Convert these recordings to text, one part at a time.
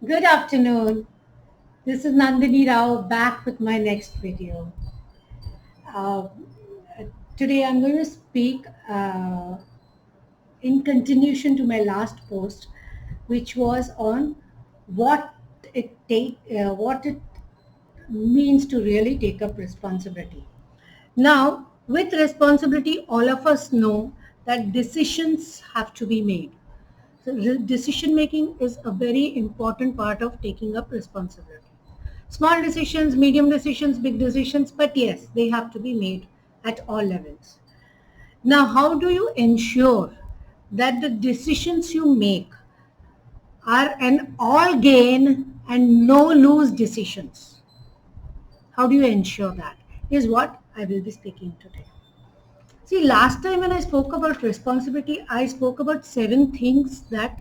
Good afternoon. This is Nandini Rao back with my next video. Uh, Today I'm going to speak in continuation to my last post, which was on what what it means to really take up responsibility. Now, with responsibility, all of us know that decisions have to be made. So decision making is a very important part of taking up responsibility. Small decisions, medium decisions, big decisions, but yes, they have to be made at all levels. Now, how do you ensure that the decisions you make are an all gain and no lose decisions? How do you ensure that? Is what I will be speaking today. See, last time when I spoke about responsibility, I spoke about 7 things that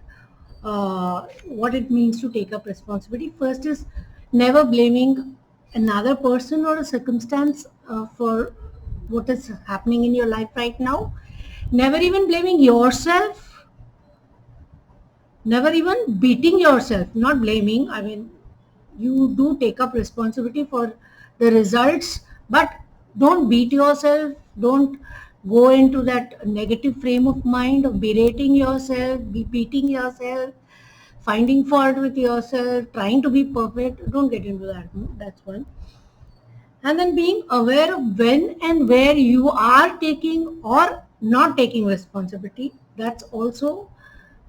what it means to take up responsibility. First is never blaming another person or a circumstance for what is happening in your life right now. Never even blaming yourself. Never even beating yourself. Not blaming. I mean, you do take up responsibility for the results, but don't beat yourself. Don't go into that negative frame of mind of berating yourself, be beating yourself, finding fault with yourself, trying to be perfect. Don't get into that. That's one. And then being aware of when and where you are taking or not taking responsibility. That's also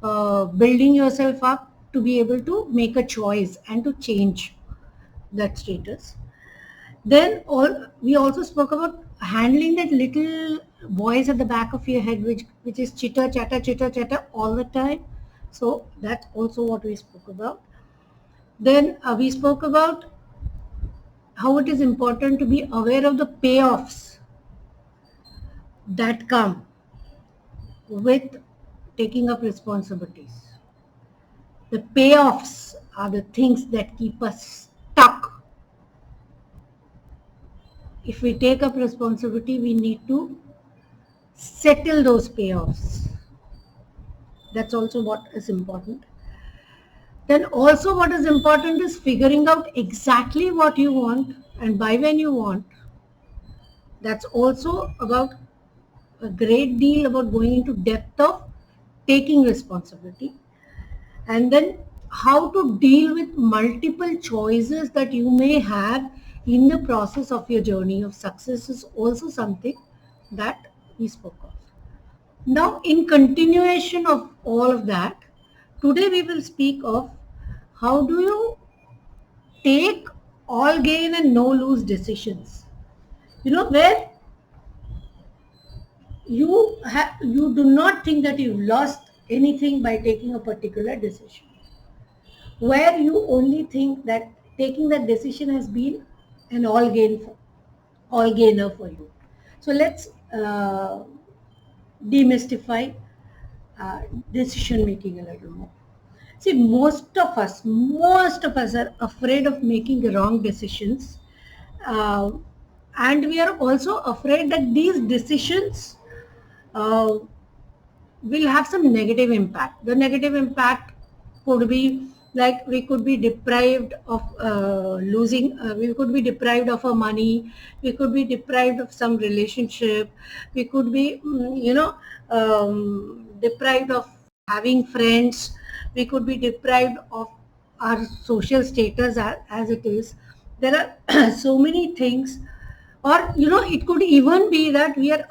building yourself up to be able to make a choice and to change that status. Then we also spoke about handling that little voice at the back of your head, which is chitter chatter all the time. So that's also what we spoke about. Then we spoke about how it is important to be aware of the payoffs that come with taking up responsibilities. The payoffs are the things that keep us stuck. If we take up responsibility, we need to settle those payoffs. That's also what is important. Then also what is important is figuring out exactly what you want and by when you want. That's also about a great deal about going into depth of taking responsibility. And then how to deal with multiple choices that you may have in the process of your journey of success is also something that we spoke of. Now, in continuation of all of that, today we will speak of how do you take all gain and no lose decisions. Where you do not think that you've lost anything by taking a particular decision. Where you only think that taking that decision has been an all gainer for you. So let's demystify uh, decision making a little more. See, most of us are afraid of making wrong decisions, uh, and we are also afraid that these decisions uh, will have some negative impact. The negative impact could be like we could be deprived of we could be deprived of our money, we could be deprived of some relationship, we could be, deprived of having friends, we could be deprived of our social status as it is. There are so many things, or it could even be that we are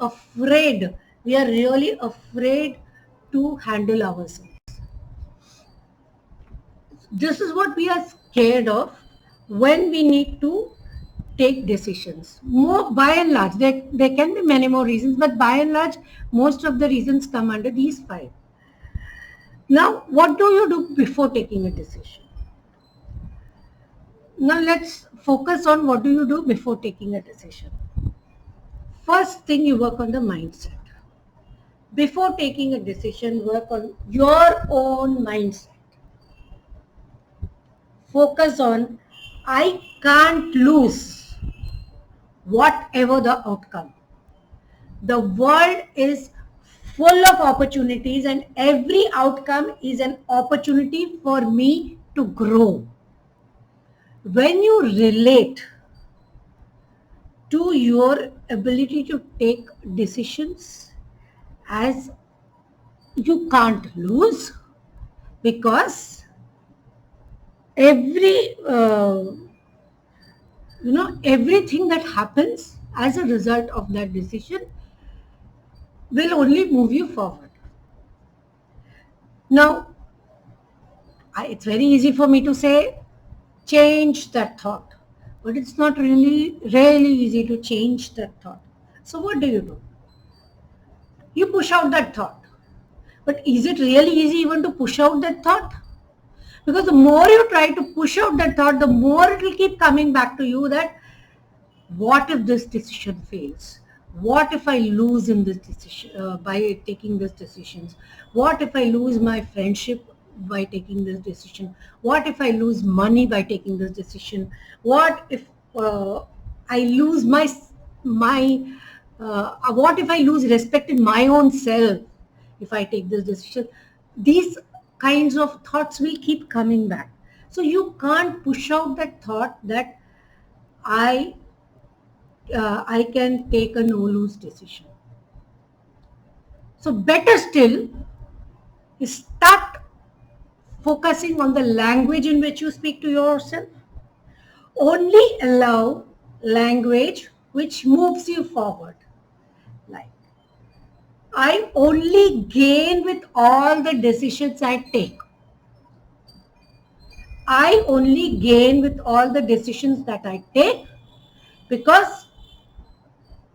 really afraid to handle ourselves. This is what we are scared of when we need to take decisions. More by and large, there can be many more reasons, but by and large, most of the reasons come under these five. Now, what do you do before taking a decision? Now, let's focus on what do you do before taking a decision. First thing, you work on the mindset. Before taking a decision, work on your own mindset. Focus on, I can't lose whatever the outcome. The world is full of opportunities, and every outcome is an opportunity for me to grow. When you relate to your ability to take decisions as you can't lose, because every everything that happens as a result of that decision will only move you forward. Now, it's very easy for me to say change that thought, but it's not really easy to change that thought. So what do? You push out that thought. But is it really easy even to push out that thought? Because the more you try to push out that thought, the more it will keep coming back to you that what if this decision fails? What if I lose in this decision by taking these decisions? What if I lose my friendship by taking this decision? What if I lose money by taking this decision? What if I lose what if I lose respect in my own self if I take this decision? These kinds of thoughts will keep coming back. So you can't push out that thought that I can take a no-lose decision. So better still is start focusing on the language in which you speak to yourself. Only allow language which moves you forward. Like, I only gain with all the decisions I take. I only gain with all the decisions that I take, because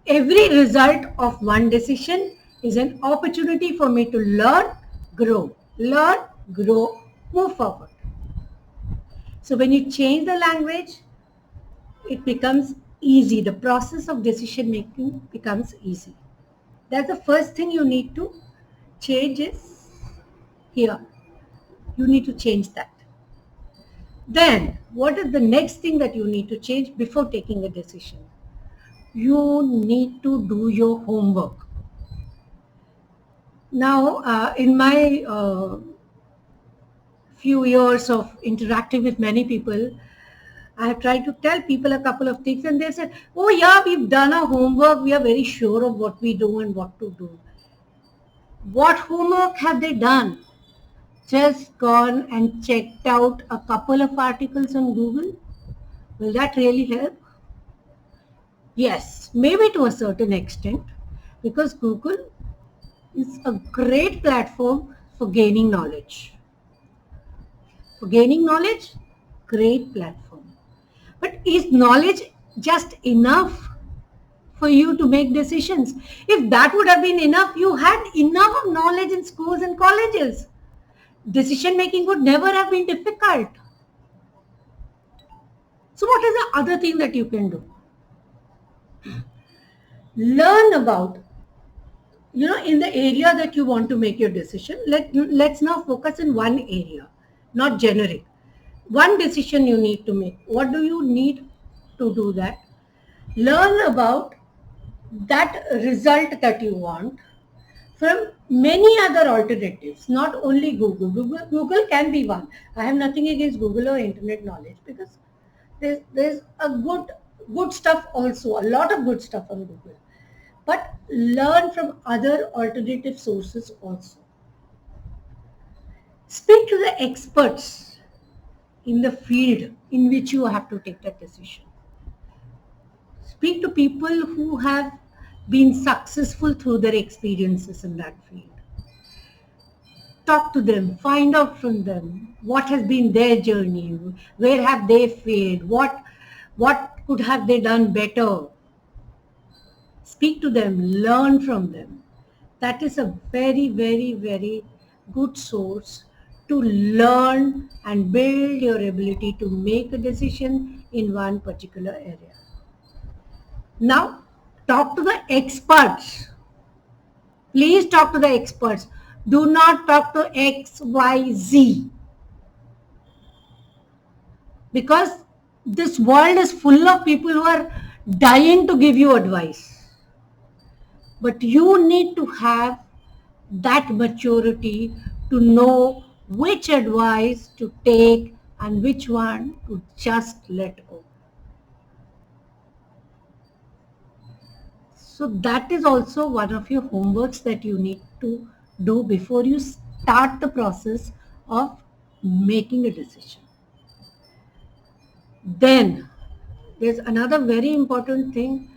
every result of one decision is an opportunity for me to learn, grow, move forward. So when you change the language, it becomes easy. The process of decision making becomes easy. That's the first thing you need to change is here. You need to change that. Then what is the next thing that you need to change before taking a decision? You need to do your homework. Now, in my few years of interacting with many people, I have tried to tell people a couple of things and they said, oh yeah, we've done our homework. We are very sure of what we do and what to do. What homework have they done? Just gone and checked out a couple of articles on Google? Will that really help? Yes, maybe to a certain extent, because Google is a great platform for gaining knowledge. For gaining knowledge, great platform. But is knowledge just enough for you to make decisions? If that would have been enough, you had enough of knowledge in schools and colleges. Decision making would never have been difficult. So what is the other thing that you can do? Learn about, in the area that you want to make your decision. Let's now focus in one area, not generic. One decision you need to make. What do you need to do that? Learn about that result that you want from many other alternatives, not only Google. Google can be one. I have nothing against Google or internet knowledge, because there's a good stuff also, a lot of good stuff on Google. But learn from other alternative sources also. Speak to the experts in the field in which you have to take that decision. Speak to people who have been successful through their experiences in that field. Talk to them, find out from them what has been their journey, where have they failed, what could have they done better. Speak to them, learn from them. That is a very, very, very good source to learn and build your ability to make a decision in one particular area. Now, talk to the experts. Please talk to the experts. Do not talk to X, Y, Z. Because this world is full of people who are dying to give you advice. But you need to have that maturity to know which advice to take and which one to just let go. So that is also one of your homeworks that you need to do before you start the process of making a decision. Then there's another very important thing.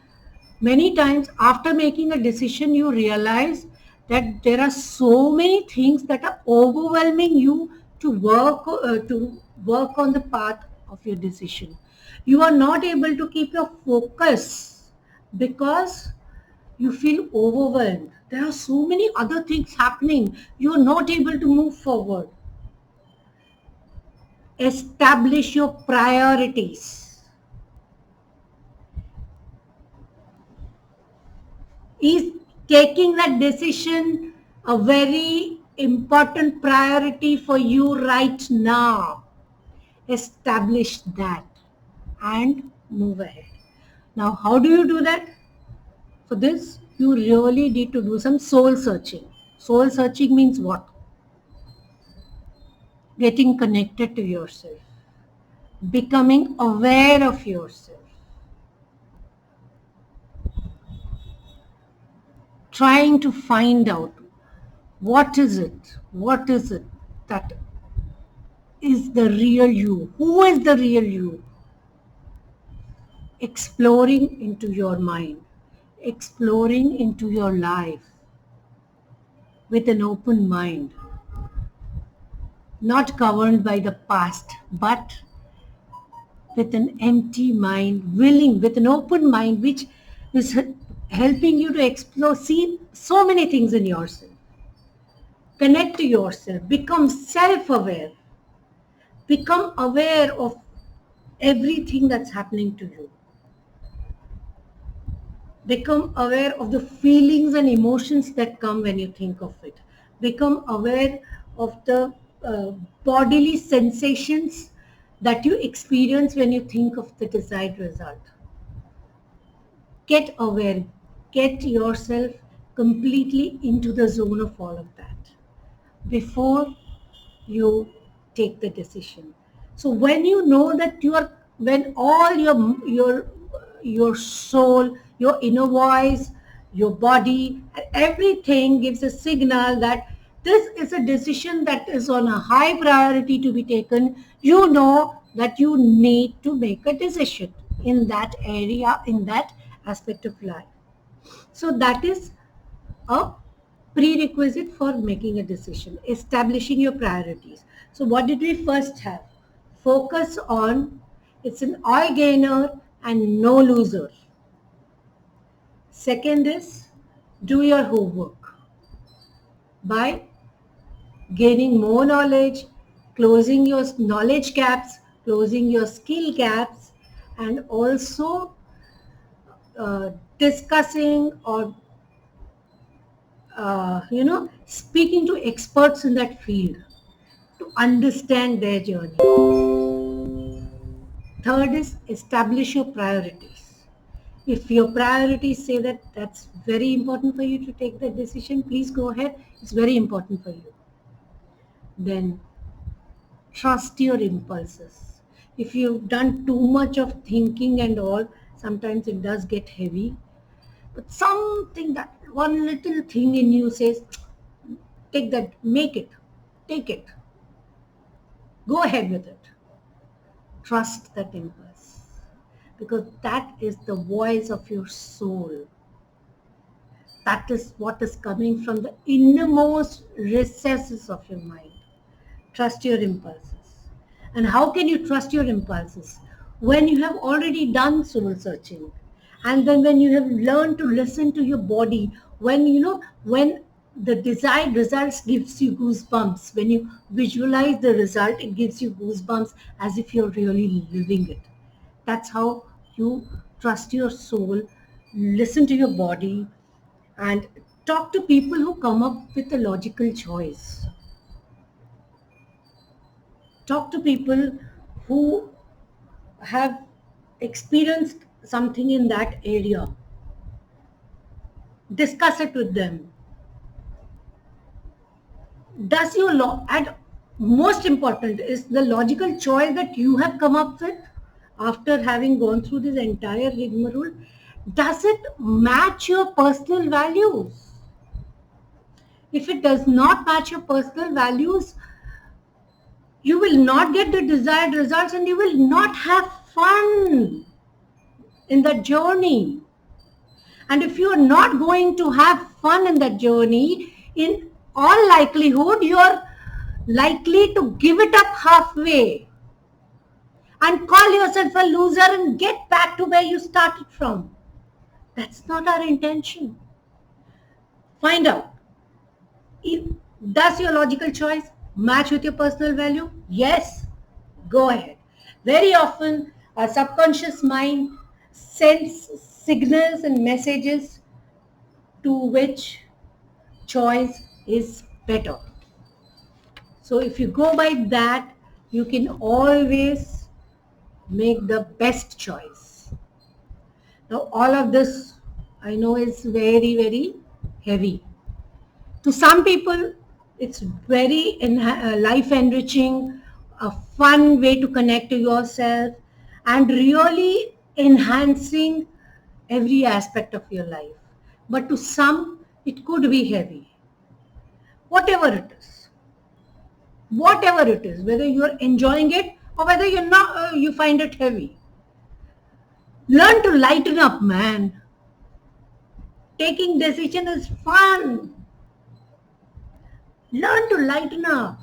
Many times after making a decision, you realize that there are so many things that are overwhelming you to work on the path of your decision. You are not able to keep your focus because you feel overwhelmed. There are so many other things happening. You are not able to move forward. Establish your priorities. Is taking that decision a very important priority for you right now? Establish that and move ahead. Now, how do you do that? For this, you really need to do some soul searching. Soul searching means what? Getting connected to yourself, becoming aware of yourself, trying to find out what is it that is the real you, who is the real you, exploring into your mind, exploring into your life with an open mind, not governed by the past, but with an empty mind, willing, with an open mind, which is helping you to explore, see so many things in yourself. Connect to yourself, become self aware, become aware of everything that's happening to you. Become aware of the feelings and emotions that come when you think of it. Become aware of the uh, bodily sensations that you experience when you think of the desired result. Get aware, get yourself completely into the zone of all of that before you take the decision. So when you know that you are, when all your soul, your inner voice, your body, everything gives a signal that this is a decision that is on a high priority to be taken, you know that you need to make a decision in that area, in that aspect of life. So that is a prerequisite for making a decision, establishing your priorities. So what did we first have? Focus on, it's an all gainer and no loser. Second is, do your homework by gaining more knowledge, closing your knowledge gaps, closing your skill gaps, and also discussing or speaking to experts in that field to understand their journey. Third is establish your priorities. If your priorities say that that's very important for you to take that decision, please go ahead. It's very important for you. Then trust your impulses. If you've done too much of thinking and all, sometimes it does get heavy. But something, that one little thing in you says, take that, make it, take it, go ahead with it. Trust that impulse because that is the voice of your soul. That is what is coming from the innermost recesses of your mind. Trust your impulses. And how can you trust your impulses? When you have already done soul searching, and then when you have learned to listen to your body, when the desired results gives you goosebumps, when you visualize the result, it gives you goosebumps as if you're really living it. That's how you trust your soul, listen to your body, and talk to people who come up with a logical choice. Talk to people who have experienced something in that area. Discuss it with them. Does your and most important is the logical choice that you have come up with after having gone through this entire rigmarole. Does it match your personal values? If it does not match your personal values, you will not get the desired results and you will not have fun in that journey. And if you are not going to have fun in that journey, in all likelihood, you are likely to give it up halfway and call yourself a loser and get back to where you started from. That's not our intention. Find out. Does your logical choice match with your personal value? Yes, go ahead. Very often, our subconscious mind sends signals and messages to which choice is better. So if you go by that, you can always make the best choice. Now, all of this I know is very, very heavy. To some people, it's very life enriching, a fun way to connect to yourself, and really enhancing every aspect of your life. But to some, it could be heavy. Whatever it is, whether you're enjoying it or whether you're not, you find it heavy. Learn to lighten up, man. Taking decision is fun. Learn to lighten up.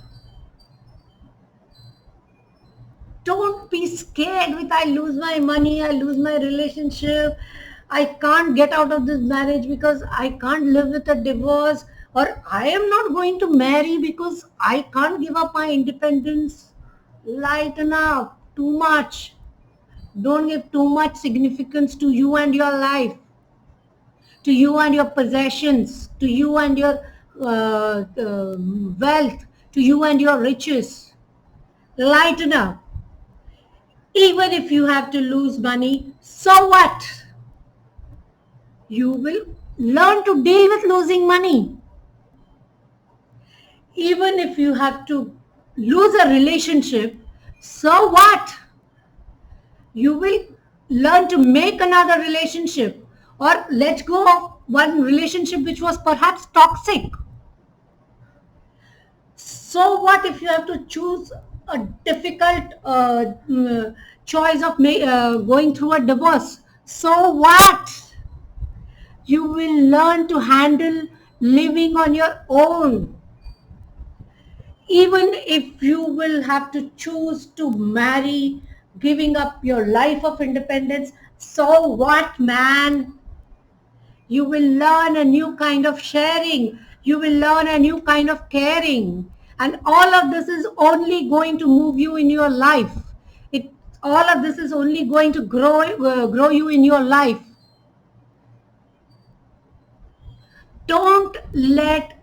Don't be scared with I lose my money, I lose my relationship, I can't get out of this marriage because I can't live with a divorce, or I am not going to marry because I can't give up my independence. Lighten up. Too much. Don't give too much significance to you and your life, to you and your possessions, to you and your wealth, to you and your riches. Lighten up. Even if you have to lose money, so what? You will learn to deal with losing money. Even if you have to lose a relationship, so what? You will learn to make another relationship or let go of one relationship which was perhaps toxic. So what if you have to choose a difficult choice of going through a divorce? So what? You will learn to handle living on your own. Even if you will have to choose to marry, giving up your life of independence, so what, man? You will learn a new kind of sharing. You will learn a new kind of caring. And all of this is only going to move you in your life. All of this is only going to grow you in your life. Don't let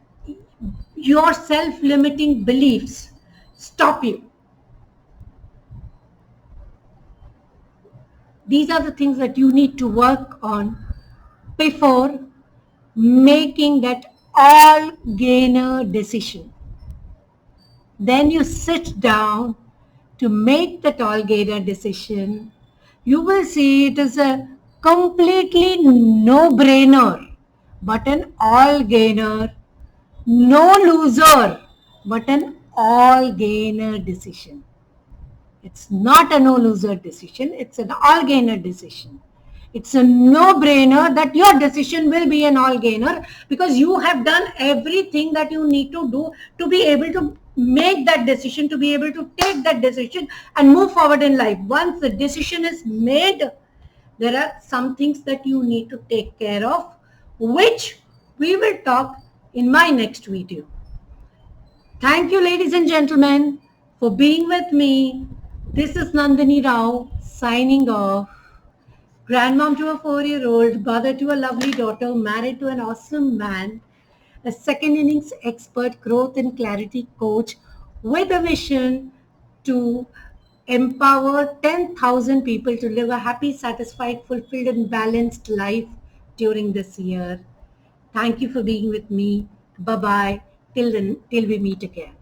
your self-limiting beliefs stop you. These are the things that you need to work on before making that all-gainer decision. Then you sit down to make that all-gainer decision. You will see it is a completely no-brainer, but an all-gainer, no loser, but an all-gainer decision. It's not a no-loser decision, it's an all-gainer decision. It's a no-brainer that your decision will be an all-gainer because you have done everything that you need to do to be able to make that decision, to be able to take that decision and move forward in life. Once the decision is made, there are some things that you need to take care of, which we will talk in my next video. Thank you, ladies and gentlemen, for being with me. This is Nandini Rao signing off. Grandmom to a 4-year-old, mother to a lovely daughter, married to an awesome man, a second innings expert, growth and clarity coach with a vision to empower 10,000 people to live a happy, satisfied, fulfilled and balanced life during this year. Thank you for being with me. Bye-bye. Till we meet again.